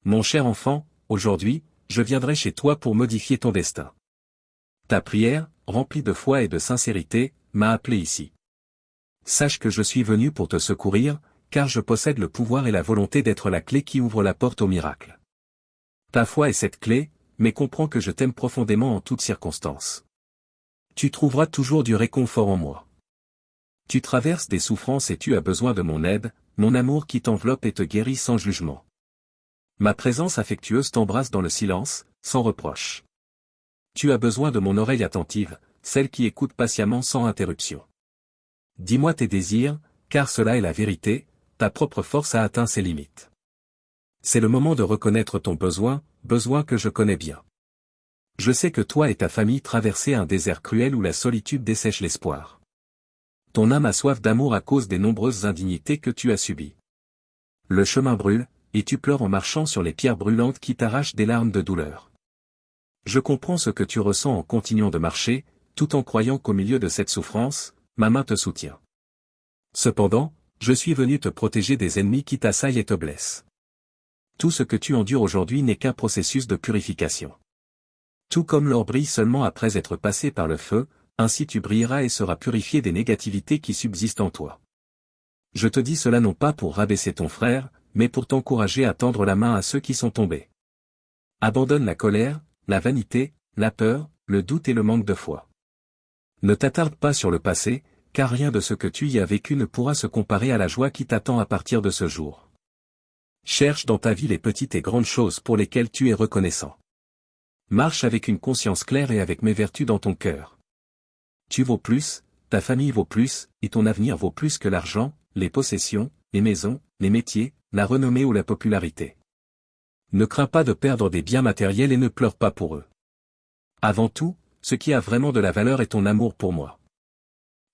Mon cher enfant, aujourd'hui, je viendrai chez toi pour modifier ton destin. Ta prière, remplie de foi et de sincérité, m'a appelé ici. Sache que je suis venu pour te secourir, car je possède le pouvoir et la volonté d'être la clé qui ouvre la porte au miracle. Ta foi est cette clé, mais comprends que je t'aime profondément en toutes circonstances. Tu trouveras toujours du réconfort en moi. Tu traverses des souffrances et tu as besoin de mon aide, mon amour qui t'enveloppe et te guérit sans jugement. Ma présence affectueuse t'embrasse dans le silence, sans reproche. Tu as besoin de mon oreille attentive, celle qui écoute patiemment sans interruption. Dis-moi tes désirs, car cela est la vérité, ta propre force a atteint ses limites. C'est le moment de reconnaître ton besoin, besoin que je connais bien. Je sais que toi et ta famille traversez un désert cruel où la solitude dessèche l'espoir. Ton âme a soif d'amour à cause des nombreuses indignités que tu as subies. Le chemin brûle, et tu pleures en marchant sur les pierres brûlantes qui t'arrachent des larmes de douleur. Je comprends ce que tu ressens en continuant de marcher, tout en croyant qu'au milieu de cette souffrance, ma main te soutient. Cependant, je suis venu te protéger des ennemis qui t'assaillent et te blessent. Tout ce que tu endures aujourd'hui n'est qu'un processus de purification. Tout comme l'or brille seulement après être passé par le feu, ainsi tu brilleras et seras purifié des négativités qui subsistent en toi. Je te dis cela non pas pour rabaisser ton frère, mais pour t'encourager à tendre la main à ceux qui sont tombés. Abandonne la colère, la vanité, la peur, le doute et le manque de foi. Ne t'attarde pas sur le passé, car rien de ce que tu y as vécu ne pourra se comparer à la joie qui t'attend à partir de ce jour. Cherche dans ta vie les petites et grandes choses pour lesquelles tu es reconnaissant. Marche avec une conscience claire et avec mes vertus dans ton cœur. Tu vaux plus, ta famille vaut plus, et ton avenir vaut plus que l'argent, les possessions, les maisons, les métiers, la renommée ou la popularité. Ne crains pas de perdre des biens matériels et ne pleure pas pour eux. Avant tout, ce qui a vraiment de la valeur est ton amour pour moi.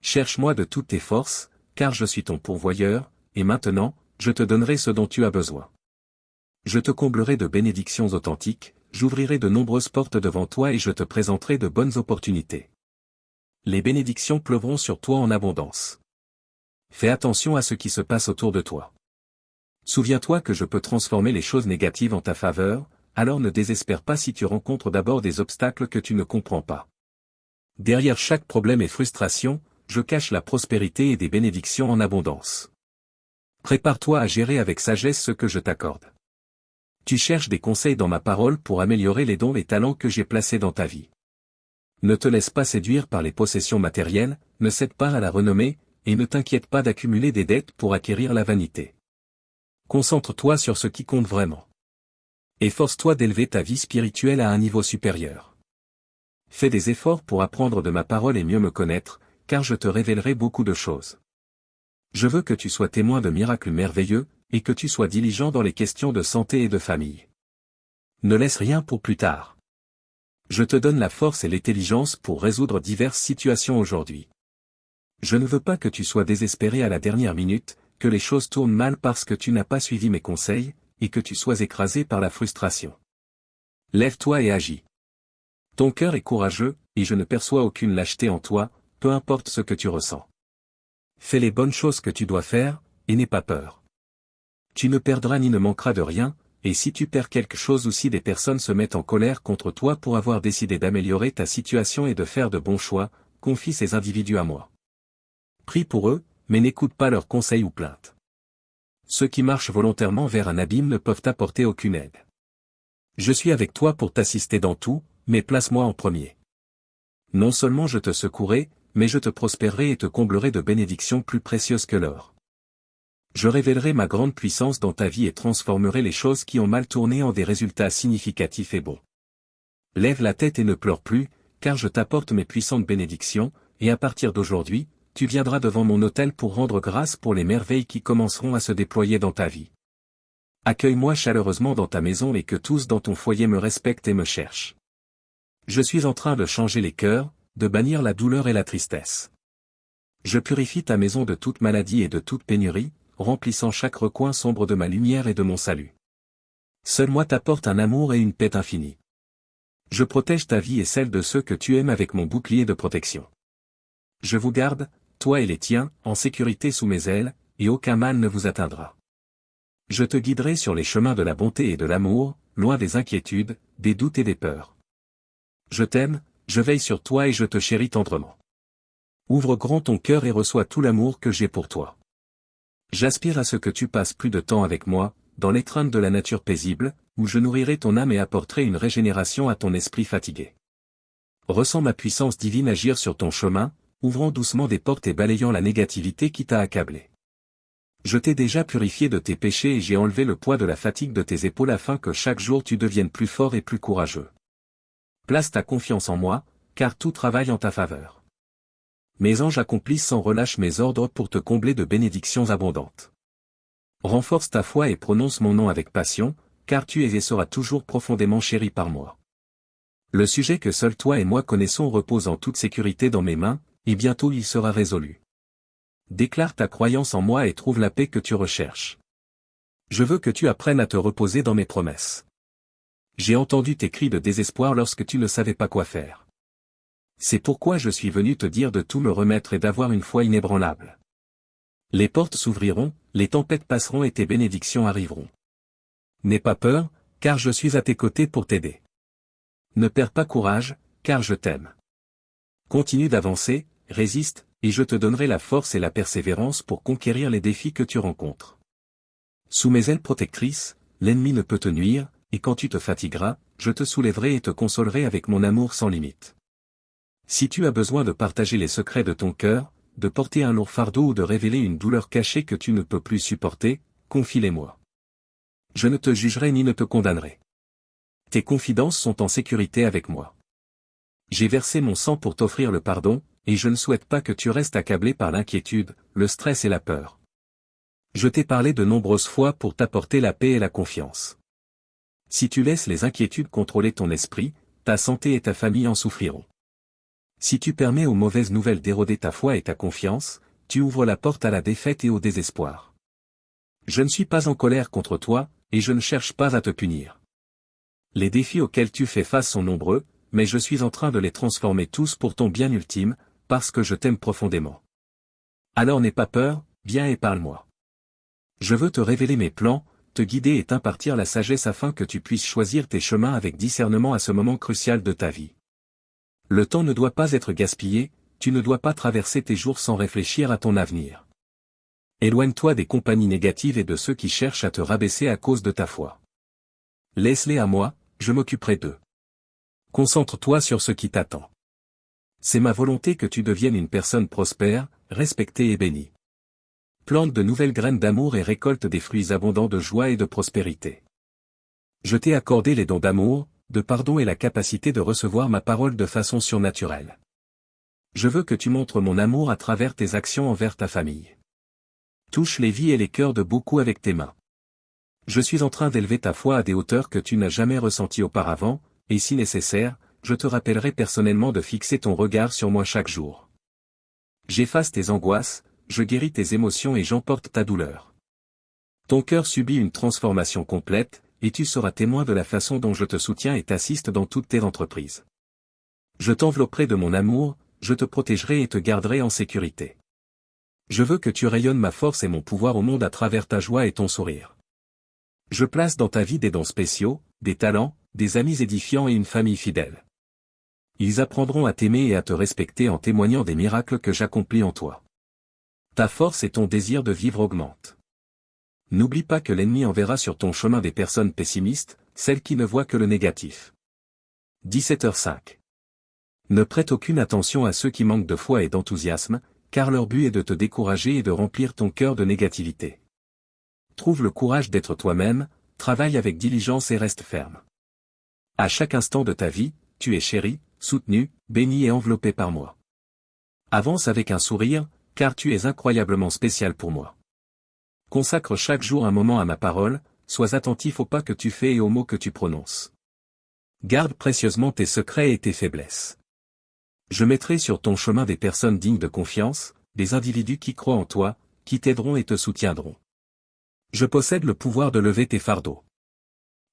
Cherche-moi de toutes tes forces, car je suis ton pourvoyeur, et maintenant, je te donnerai ce dont tu as besoin. Je te comblerai de bénédictions authentiques, j'ouvrirai de nombreuses portes devant toi et je te présenterai de bonnes opportunités. Les bénédictions pleuvront sur toi en abondance. Fais attention à ce qui se passe autour de toi. Souviens-toi que je peux transformer les choses négatives en ta faveur, alors ne désespère pas si tu rencontres d'abord des obstacles que tu ne comprends pas. Derrière chaque problème et frustration, je cache la prospérité et des bénédictions en abondance. Prépare-toi à gérer avec sagesse ce que je t'accorde. Tu cherches des conseils dans ma parole pour améliorer les dons et talents que j'ai placés dans ta vie. Ne te laisse pas séduire par les possessions matérielles, ne cède pas à la renommée, et ne t'inquiète pas d'accumuler des dettes pour acquérir la vanité. Concentre-toi sur ce qui compte vraiment. Efforce-toi d'élever ta vie spirituelle à un niveau supérieur. Fais des efforts pour apprendre de ma parole et mieux me connaître, car je te révélerai beaucoup de choses. Je veux que tu sois témoin de miracles merveilleux, et que tu sois diligent dans les questions de santé et de famille. Ne laisse rien pour plus tard. Je te donne la force et l'intelligence pour résoudre diverses situations aujourd'hui. Je ne veux pas que tu sois désespéré à la dernière minute, que les choses tournent mal parce que tu n'as pas suivi mes conseils, et que tu sois écrasé par la frustration. Lève-toi et agis. Ton cœur est courageux, et je ne perçois aucune lâcheté en toi, peu importe ce que tu ressens. Fais les bonnes choses que tu dois faire, et n'aie pas peur. Tu ne perdras ni ne manqueras de rien, et si tu perds quelque chose ou si des personnes se mettent en colère contre toi pour avoir décidé d'améliorer ta situation et de faire de bons choix, confie ces individus à moi. Prie pour eux, mais n'écoute pas leurs conseils ou plaintes. Ceux qui marchent volontairement vers un abîme ne peuvent t'apporter aucune aide. Je suis avec toi pour t'assister dans tout, mais place-moi en premier. Non seulement je te secouerai, mais je te prospérerai et te comblerai de bénédictions plus précieuses que l'or. Je révélerai ma grande puissance dans ta vie et transformerai les choses qui ont mal tourné en des résultats significatifs et bons. Lève la tête et ne pleure plus, car je t'apporte mes puissantes bénédictions, et à partir d'aujourd'hui, tu viendras devant mon autel pour rendre grâce pour les merveilles qui commenceront à se déployer dans ta vie. Accueille-moi chaleureusement dans ta maison et que tous dans ton foyer me respectent et me cherchent. Je suis en train de changer les cœurs, de bannir la douleur et la tristesse. Je purifie ta maison de toute maladie et de toute pénurie, remplissant chaque recoin sombre de ma lumière et de mon salut. Seul moi t'apporte un amour et une paix infinie. Je protège ta vie et celle de ceux que tu aimes avec mon bouclier de protection. Je vous garde, toi et les tiens, en sécurité sous mes ailes, et aucun mal ne vous atteindra. Je te guiderai sur les chemins de la bonté et de l'amour, loin des inquiétudes, des doutes et des peurs. Je t'aime, je veille sur toi et je te chéris tendrement. Ouvre grand ton cœur et reçois tout l'amour que j'ai pour toi. J'aspire à ce que tu passes plus de temps avec moi, dans l'étreinte de la nature paisible, où je nourrirai ton âme et apporterai une régénération à ton esprit fatigué. Ressens ma puissance divine agir sur ton chemin, ouvrant doucement des portes et balayant la négativité qui t'a accablé. Je t'ai déjà purifié de tes péchés et j'ai enlevé le poids de la fatigue de tes épaules afin que chaque jour tu deviennes plus fort et plus courageux. Place ta confiance en moi, car tout travaille en ta faveur. Mes anges accomplissent sans relâche mes ordres pour te combler de bénédictions abondantes. Renforce ta foi et prononce mon nom avec passion, car tu es et seras toujours profondément chéri par moi. Le sujet que seul toi et moi connaissons repose en toute sécurité dans mes mains, et bientôt il sera résolu. Déclare ta croyance en moi et trouve la paix que tu recherches. Je veux que tu apprennes à te reposer dans mes promesses. J'ai entendu tes cris de désespoir lorsque tu ne savais pas quoi faire. C'est pourquoi je suis venu te dire de tout me remettre et d'avoir une foi inébranlable. Les portes s'ouvriront, les tempêtes passeront et tes bénédictions arriveront. N'aie pas peur, car je suis à tes côtés pour t'aider. Ne perds pas courage, car je t'aime. Continue d'avancer, résiste, et je te donnerai la force et la persévérance pour conquérir les défis que tu rencontres. Sous mes ailes protectrices, l'ennemi ne peut te nuire, et quand tu te fatigueras, je te soulèverai et te consolerai avec mon amour sans limite. Si tu as besoin de partager les secrets de ton cœur, de porter un lourd fardeau ou de révéler une douleur cachée que tu ne peux plus supporter, confie-les-moi. Je ne te jugerai ni ne te condamnerai. Tes confidences sont en sécurité avec moi. J'ai versé mon sang pour t'offrir le pardon, et je ne souhaite pas que tu restes accablé par l'inquiétude, le stress et la peur. Je t'ai parlé de nombreuses fois pour t'apporter la paix et la confiance. Si tu laisses les inquiétudes contrôler ton esprit, ta santé et ta famille en souffriront. Si tu permets aux mauvaises nouvelles d'éroder ta foi et ta confiance, tu ouvres la porte à la défaite et au désespoir. Je ne suis pas en colère contre toi, et je ne cherche pas à te punir. Les défis auxquels tu fais face sont nombreux, mais je suis en train de les transformer tous pour ton bien ultime, parce que je t'aime profondément. Alors n'aie pas peur, viens et parle-moi. Je veux te révéler mes plans, te guider et t'impartir la sagesse afin que tu puisses choisir tes chemins avec discernement à ce moment crucial de ta vie. Le temps ne doit pas être gaspillé, tu ne dois pas traverser tes jours sans réfléchir à ton avenir. Éloigne-toi des compagnies négatives et de ceux qui cherchent à te rabaisser à cause de ta foi. Laisse-les à moi, je m'occuperai d'eux. Concentre-toi sur ce qui t'attend. C'est ma volonté que tu deviennes une personne prospère, respectée et bénie. Plante de nouvelles graines d'amour et récolte des fruits abondants de joie et de prospérité. Je t'ai accordé les dons d'amour, de pardon et la capacité de recevoir ma parole de façon surnaturelle. Je veux que tu montres mon amour à travers tes actions envers ta famille. Touche les vies et les cœurs de beaucoup avec tes mains. Je suis en train d'élever ta foi à des hauteurs que tu n'as jamais ressenties auparavant, et si nécessaire, je te rappellerai personnellement de fixer ton regard sur moi chaque jour. J'efface tes angoisses, je guéris tes émotions et j'emporte ta douleur. Ton cœur subit une transformation complète, et tu seras témoin de la façon dont je te soutiens et t'assiste dans toutes tes entreprises. Je t'envelopperai de mon amour, je te protégerai et te garderai en sécurité. Je veux que tu rayonnes ma force et mon pouvoir au monde à travers ta joie et ton sourire. Je place dans ta vie des dons spéciaux, des talents, des amis édifiants et une famille fidèle. Ils apprendront à t'aimer et à te respecter en témoignant des miracles que j'accomplis en toi. Ta force et ton désir de vivre augmentent. N'oublie pas que l'ennemi enverra sur ton chemin des personnes pessimistes, celles qui ne voient que le négatif. 17h05. Ne prête aucune attention à ceux qui manquent de foi et d'enthousiasme, car leur but est de te décourager et de remplir ton cœur de négativité. Trouve le courage d'être toi-même, travaille avec diligence et reste ferme. À chaque instant de ta vie, tu es chéri, soutenu, béni et enveloppé par moi. Avance avec un sourire, car tu es incroyablement spécial pour moi. Consacre chaque jour un moment à ma parole, sois attentif aux pas que tu fais et aux mots que tu prononces. Garde précieusement tes secrets et tes faiblesses. Je mettrai sur ton chemin des personnes dignes de confiance, des individus qui croient en toi, qui t'aideront et te soutiendront. Je possède le pouvoir de lever tes fardeaux.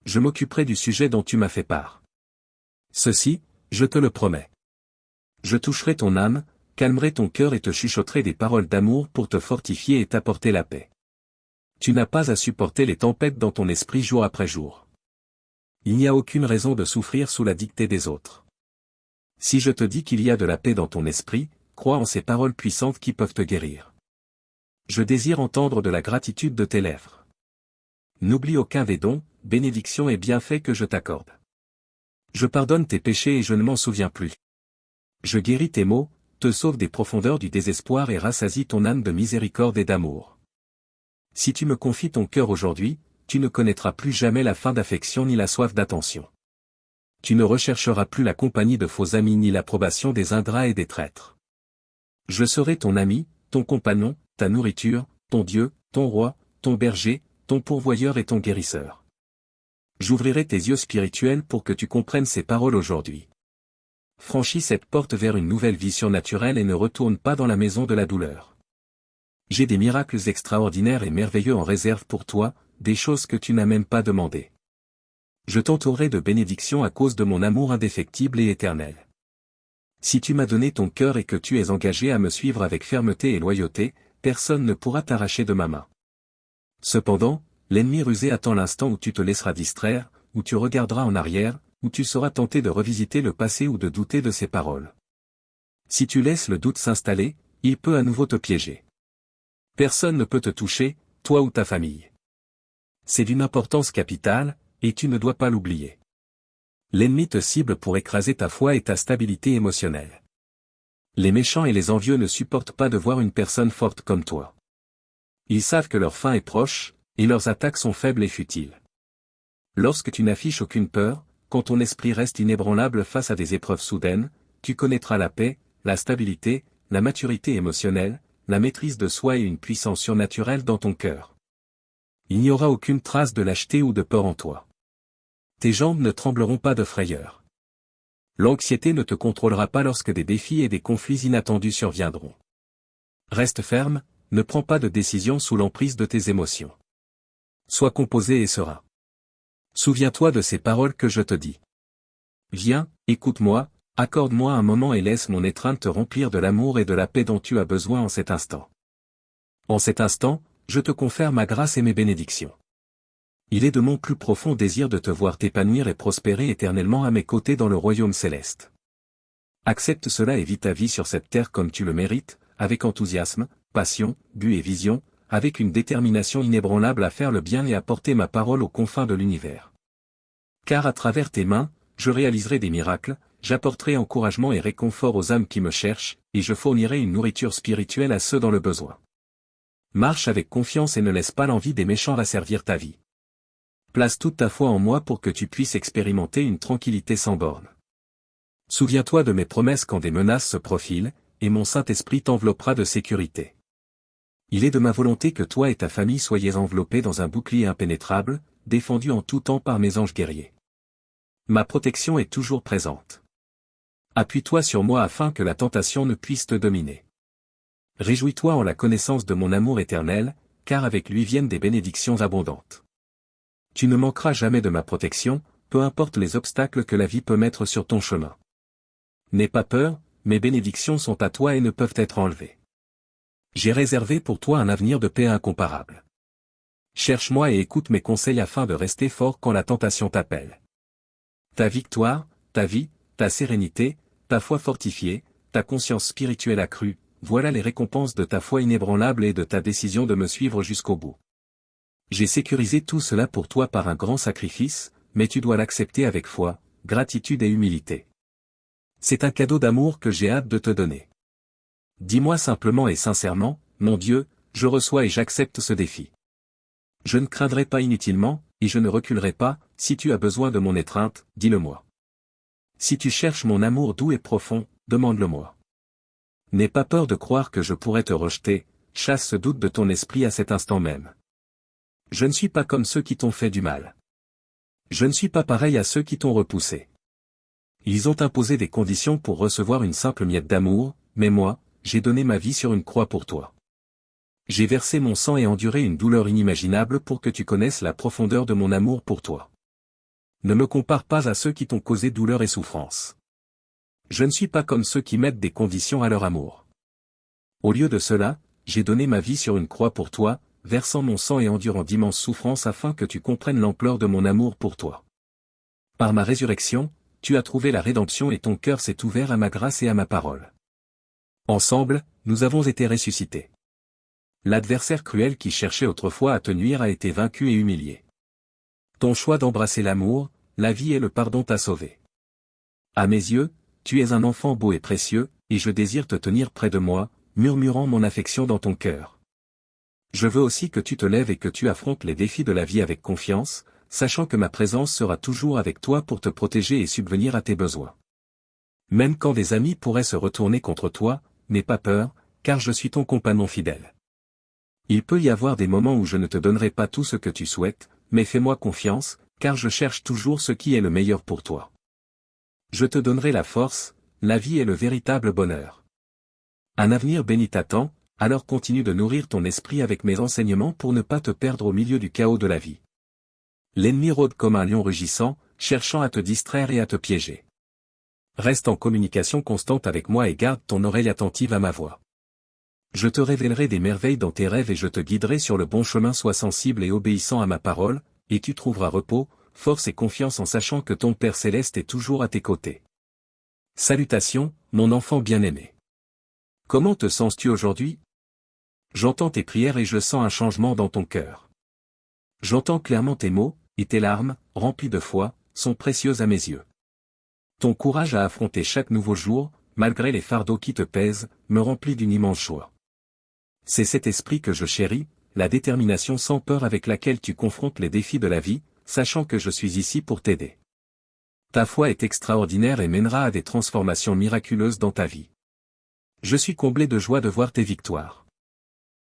Je m'occuperai du sujet dont tu m'as fait part. Ceci, je te le promets. Je toucherai ton âme, calmerai ton cœur et te chuchoterai des paroles d'amour pour te fortifier et t'apporter la paix. Tu n'as pas à supporter les tempêtes dans ton esprit jour après jour. Il n'y a aucune raison de souffrir sous la dictée des autres. Si je te dis qu'il y a de la paix dans ton esprit, crois en ces paroles puissantes qui peuvent te guérir. Je désire entendre de la gratitude de tes lèvres. N'oublie aucun des dons, bénédictions et bienfaits que je t'accorde. Je pardonne tes péchés et je ne m'en souviens plus. Je guéris tes maux, te sauve des profondeurs du désespoir et rassasie ton âme de miséricorde et d'amour. Si tu me confies ton cœur aujourd'hui, tu ne connaîtras plus jamais la faim d'affection ni la soif d'attention. Tu ne rechercheras plus la compagnie de faux amis ni l'approbation des ingrats et des traîtres. Je serai ton ami, ton compagnon, ta nourriture, ton Dieu, ton roi, ton berger, ton pourvoyeur et ton guérisseur. J'ouvrirai tes yeux spirituels pour que tu comprennes ces paroles aujourd'hui. Franchis cette porte vers une nouvelle vie surnaturelle et ne retourne pas dans la maison de la douleur. J'ai des miracles extraordinaires et merveilleux en réserve pour toi, des choses que tu n'as même pas demandées. Je t'entourerai de bénédictions à cause de mon amour indéfectible et éternel. Si tu m'as donné ton cœur et que tu es engagé à me suivre avec fermeté et loyauté, personne ne pourra t'arracher de ma main. Cependant, l'ennemi rusé attend l'instant où tu te laisseras distraire, où tu regarderas en arrière, où tu seras tenté de revisiter le passé ou de douter de ses paroles. Si tu laisses le doute s'installer, il peut à nouveau te piéger. Personne ne peut te toucher, toi ou ta famille. C'est d'une importance capitale, et tu ne dois pas l'oublier. L'ennemi te cible pour écraser ta foi et ta stabilité émotionnelle. Les méchants et les envieux ne supportent pas de voir une personne forte comme toi. Ils savent que leur fin est proche, et leurs attaques sont faibles et futiles. Lorsque tu n'affiches aucune peur, quand ton esprit reste inébranlable face à des épreuves soudaines, tu connaîtras la paix, la stabilité, la maturité émotionnelle, la maîtrise de soi et une puissance surnaturelle dans ton cœur. Il n'y aura aucune trace de lâcheté ou de peur en toi. Tes jambes ne trembleront pas de frayeur. L'anxiété ne te contrôlera pas lorsque des défis et des conflits inattendus surviendront. Reste ferme, ne prends pas de décision sous l'emprise de tes émotions. Sois composé et serein. Souviens-toi de ces paroles que je te dis. Viens, écoute-moi, accorde-moi un moment et laisse mon étreinte te remplir de l'amour et de la paix dont tu as besoin en cet instant. En cet instant, je te confère ma grâce et mes bénédictions. Il est de mon plus profond désir de te voir t'épanouir et prospérer éternellement à mes côtés dans le royaume céleste. Accepte cela et vis ta vie sur cette terre comme tu le mérites, avec enthousiasme, passion, but et vision, avec une détermination inébranlable à faire le bien et à porter ma parole aux confins de l'univers. Car à travers tes mains, je réaliserai des miracles, j'apporterai encouragement et réconfort aux âmes qui me cherchent, et je fournirai une nourriture spirituelle à ceux dans le besoin. Marche avec confiance et ne laisse pas l'envie des méchants rasservir ta vie. Place toute ta foi en moi pour que tu puisses expérimenter une tranquillité sans borne. Souviens-toi de mes promesses quand des menaces se profilent, et mon Saint-Esprit t'enveloppera de sécurité. Il est de ma volonté que toi et ta famille soyez enveloppés dans un bouclier impénétrable, défendus en tout temps par mes anges guerriers. Ma protection est toujours présente. Appuie-toi sur moi afin que la tentation ne puisse te dominer. Réjouis-toi en la connaissance de mon amour éternel, car avec lui viennent des bénédictions abondantes. Tu ne manqueras jamais de ma protection, peu importe les obstacles que la vie peut mettre sur ton chemin. N'aie pas peur, mes bénédictions sont à toi et ne peuvent être enlevées. J'ai réservé pour toi un avenir de paix incomparable. Cherche-moi et écoute mes conseils afin de rester fort quand la tentation t'appelle. Ta victoire, ta vie, ta sérénité, ta foi fortifiée, ta conscience spirituelle accrue, voilà les récompenses de ta foi inébranlable et de ta décision de me suivre jusqu'au bout. J'ai sécurisé tout cela pour toi par un grand sacrifice, mais tu dois l'accepter avec foi, gratitude et humilité. C'est un cadeau d'amour que j'ai hâte de te donner. Dis-moi simplement et sincèrement, mon Dieu, je reçois et j'accepte ce défi. Je ne craindrai pas inutilement, et je ne reculerai pas, si tu as besoin de mon étreinte, dis-le-moi. Si tu cherches mon amour doux et profond, demande-le-moi. N'aie pas peur de croire que je pourrais te rejeter, chasse ce doute de ton esprit à cet instant même. Je ne suis pas comme ceux qui t'ont fait du mal. Je ne suis pas pareil à ceux qui t'ont repoussé. Ils ont imposé des conditions pour recevoir une simple miette d'amour, mais moi, j'ai donné ma vie sur une croix pour toi. J'ai versé mon sang et enduré une douleur inimaginable pour que tu connaisses la profondeur de mon amour pour toi. Ne me compare pas à ceux qui t'ont causé douleur et souffrance. Je ne suis pas comme ceux qui mettent des conditions à leur amour. Au lieu de cela, j'ai donné ma vie sur une croix pour toi, versant mon sang et endurant d'immenses souffrances afin que tu comprennes l'ampleur de mon amour pour toi. Par ma résurrection, tu as trouvé la rédemption et ton cœur s'est ouvert à ma grâce et à ma parole. Ensemble, nous avons été ressuscités. L'adversaire cruel qui cherchait autrefois à te nuire a été vaincu et humilié. Ton choix d'embrasser l'amour, la vie et le pardon t'a sauvé. À mes yeux, tu es un enfant beau et précieux, et je désire te tenir près de moi, murmurant mon affection dans ton cœur. Je veux aussi que tu te lèves et que tu affrontes les défis de la vie avec confiance, sachant que ma présence sera toujours avec toi pour te protéger et subvenir à tes besoins. Même quand des amis pourraient se retourner contre toi, n'aie pas peur, car je suis ton compagnon fidèle. Il peut y avoir des moments où je ne te donnerai pas tout ce que tu souhaites, mais fais-moi confiance, car je cherche toujours ce qui est le meilleur pour toi. Je te donnerai la force, la vie et le véritable bonheur. Un avenir béni t'attend, alors continue de nourrir ton esprit avec mes enseignements pour ne pas te perdre au milieu du chaos de la vie. L'ennemi rôde comme un lion rugissant, cherchant à te distraire et à te piéger. Reste en communication constante avec moi et garde ton oreille attentive à ma voix. Je te révélerai des merveilles dans tes rêves et je te guiderai sur le bon chemin. Sois sensible et obéissant à ma parole, et tu trouveras repos, force et confiance en sachant que ton Père Céleste est toujours à tes côtés. Salutations, mon enfant bien-aimé. Comment te sens-tu aujourd'hui? J'entends tes prières et je sens un changement dans ton cœur. J'entends clairement tes mots, et tes larmes, remplies de foi, sont précieuses à mes yeux. Ton courage à affronter chaque nouveau jour, malgré les fardeaux qui te pèsent, me remplit d'une immense joie. C'est cet esprit que je chéris, la détermination sans peur avec laquelle tu confrontes les défis de la vie, sachant que je suis ici pour t'aider. Ta foi est extraordinaire et mènera à des transformations miraculeuses dans ta vie. Je suis comblé de joie de voir tes victoires.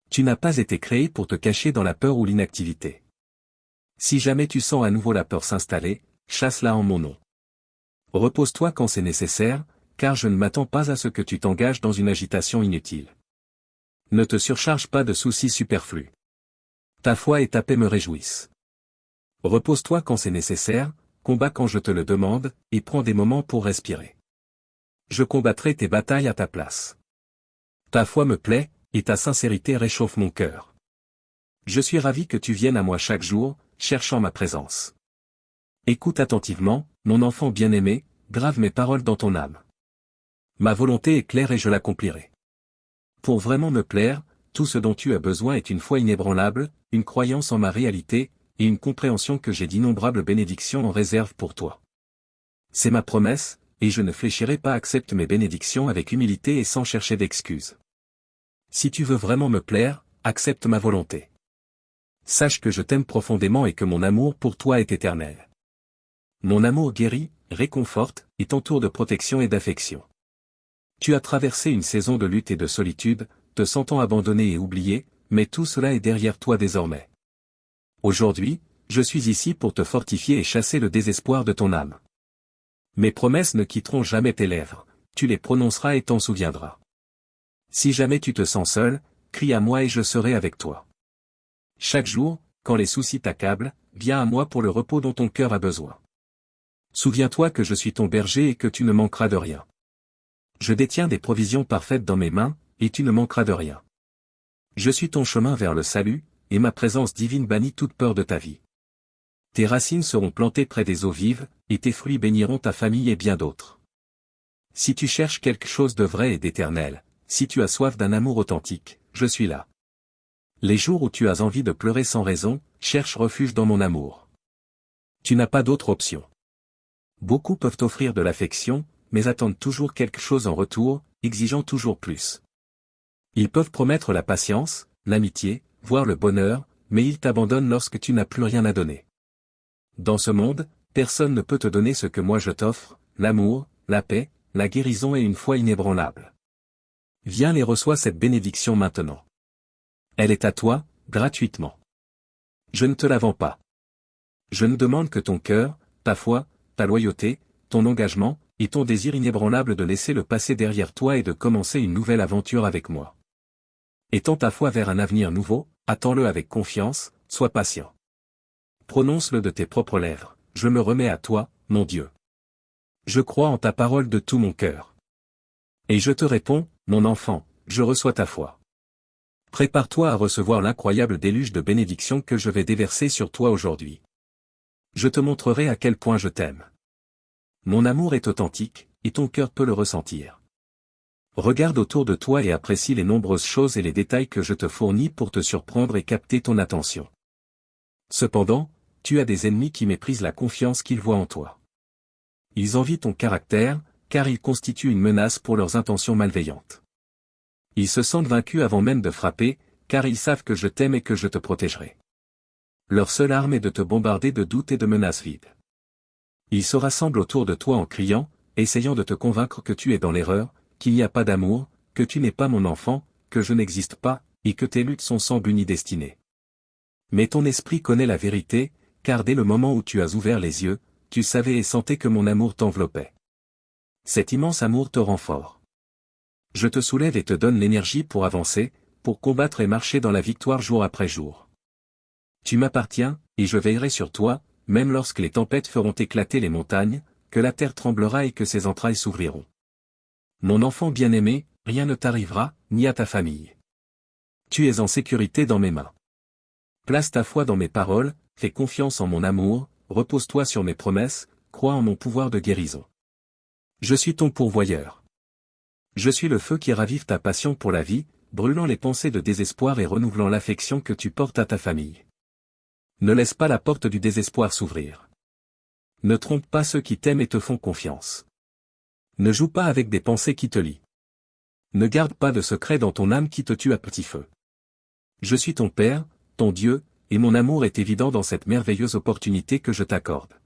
Tu n'as pas été créé pour te cacher dans la peur ou l'inactivité. Si jamais tu sens à nouveau la peur s'installer, chasse-la en mon nom. Repose-toi quand c'est nécessaire, car je ne m'attends pas à ce que tu t'engages dans une agitation inutile. Ne te surcharge pas de soucis superflus. Ta foi et ta paix me réjouissent. Repose-toi quand c'est nécessaire, combats quand je te le demande, et prends des moments pour respirer. Je combattrai tes batailles à ta place. Ta foi me plaît, et ta sincérité réchauffe mon cœur. Je suis ravi que tu viennes à moi chaque jour, cherchant ma présence. Écoute attentivement, mon enfant bien-aimé, grave mes paroles dans ton âme. Ma volonté est claire et je l'accomplirai. Pour vraiment me plaire, tout ce dont tu as besoin est une foi inébranlable, une croyance en ma réalité, et une compréhension que j'ai d'innombrables bénédictions en réserve pour toi. C'est ma promesse, et je ne fléchirai pas. Accepte mes bénédictions avec humilité et sans chercher d'excuses. Si tu veux vraiment me plaire, accepte ma volonté. Sache que je t'aime profondément et que mon amour pour toi est éternel. Mon amour guérit, réconforte, et t'entoure de protection et d'affection. Tu as traversé une saison de lutte et de solitude, te sentant abandonné et oublié, mais tout cela est derrière toi désormais. Aujourd'hui, je suis ici pour te fortifier et chasser le désespoir de ton âme. Mes promesses ne quitteront jamais tes lèvres, tu les prononceras et t'en souviendras. Si jamais tu te sens seul, crie à moi et je serai avec toi. Chaque jour, quand les soucis t'accablent, viens à moi pour le repos dont ton cœur a besoin. Souviens-toi que je suis ton berger et que tu ne manqueras de rien. Je détiens des provisions parfaites dans mes mains, et tu ne manqueras de rien. Je suis ton chemin vers le salut, et ma présence divine bannit toute peur de ta vie. Tes racines seront plantées près des eaux vives, et tes fruits béniront ta famille et bien d'autres. Si tu cherches quelque chose de vrai et d'éternel, si tu as soif d'un amour authentique, je suis là. Les jours où tu as envie de pleurer sans raison, cherche refuge dans mon amour. Tu n'as pas d'autre option. Beaucoup peuvent offrir de l'affection, mais attendent toujours quelque chose en retour, exigeant toujours plus. Ils peuvent promettre la patience, l'amitié, voire le bonheur, mais ils t'abandonnent lorsque tu n'as plus rien à donner. Dans ce monde, personne ne peut te donner ce que moi je t'offre, l'amour, la paix, la guérison et une foi inébranlable. Viens et reçois cette bénédiction maintenant. Elle est à toi, gratuitement. Je ne te la vends pas. Je ne demande que ton cœur, ta foi, ta loyauté, ton engagement, et ton désir inébranlable de laisser le passé derrière toi et de commencer une nouvelle aventure avec moi. Étends ta foi vers un avenir nouveau, attends-le avec confiance, sois patient. Prononce-le de tes propres lèvres, je me remets à toi, mon Dieu. Je crois en ta parole de tout mon cœur. Et je te réponds, mon enfant, je reçois ta foi. Prépare-toi à recevoir l'incroyable déluge de bénédictions que je vais déverser sur toi aujourd'hui. Je te montrerai à quel point je t'aime. Mon amour est authentique, et ton cœur peut le ressentir. Regarde autour de toi et apprécie les nombreuses choses et les détails que je te fournis pour te surprendre et capter ton attention. Cependant, tu as des ennemis qui méprisent la confiance qu'ils voient en toi. Ils envient ton caractère, car ils constituent une menace pour leurs intentions malveillantes. Ils se sentent vaincus avant même de frapper, car ils savent que je t'aime et que je te protégerai. Leur seule arme est de te bombarder de doutes et de menaces vides. Ils se rassemblent autour de toi en criant, essayant de te convaincre que tu es dans l'erreur, qu'il n'y a pas d'amour, que tu n'es pas mon enfant, que je n'existe pas, et que tes luttes sont sans but ni destinée. Mais ton esprit connaît la vérité, car dès le moment où tu as ouvert les yeux, tu savais et sentais que mon amour t'enveloppait. Cet immense amour te rend fort. Je te soulève et te donne l'énergie pour avancer, pour combattre et marcher dans la victoire jour après jour. Tu m'appartiens, et je veillerai sur toi, même lorsque les tempêtes feront éclater les montagnes, que la terre tremblera et que ses entrailles s'ouvriront. Mon enfant bien-aimé, rien ne t'arrivera, ni à ta famille. Tu es en sécurité dans mes mains. Place ta foi dans mes paroles, fais confiance en mon amour, repose-toi sur mes promesses, crois en mon pouvoir de guérison. Je suis ton pourvoyeur. Je suis le feu qui ravive ta passion pour la vie, brûlant les pensées de désespoir et renouvelant l'affection que tu portes à ta famille. Ne laisse pas la porte du désespoir s'ouvrir. Ne trompe pas ceux qui t'aiment et te font confiance. Ne joue pas avec des pensées qui te lient. Ne garde pas de secrets dans ton âme qui te tue à petit feu. Je suis ton Père, ton Dieu, et mon amour est évident dans cette merveilleuse opportunité que je t'accorde.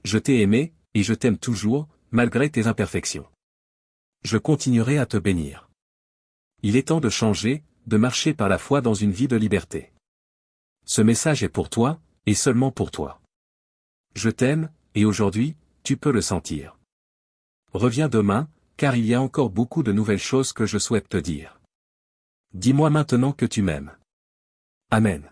Je t'ai aimé, et je t'aime toujours, malgré tes imperfections. Je continuerai à te bénir. Il est temps de changer, de marcher par la foi dans une vie de liberté. Ce message est pour toi, et seulement pour toi. Je t'aime, et aujourd'hui, tu peux le sentir. Reviens demain, car il y a encore beaucoup de nouvelles choses que je souhaite te dire. Dis-moi maintenant que tu m'aimes. Amen.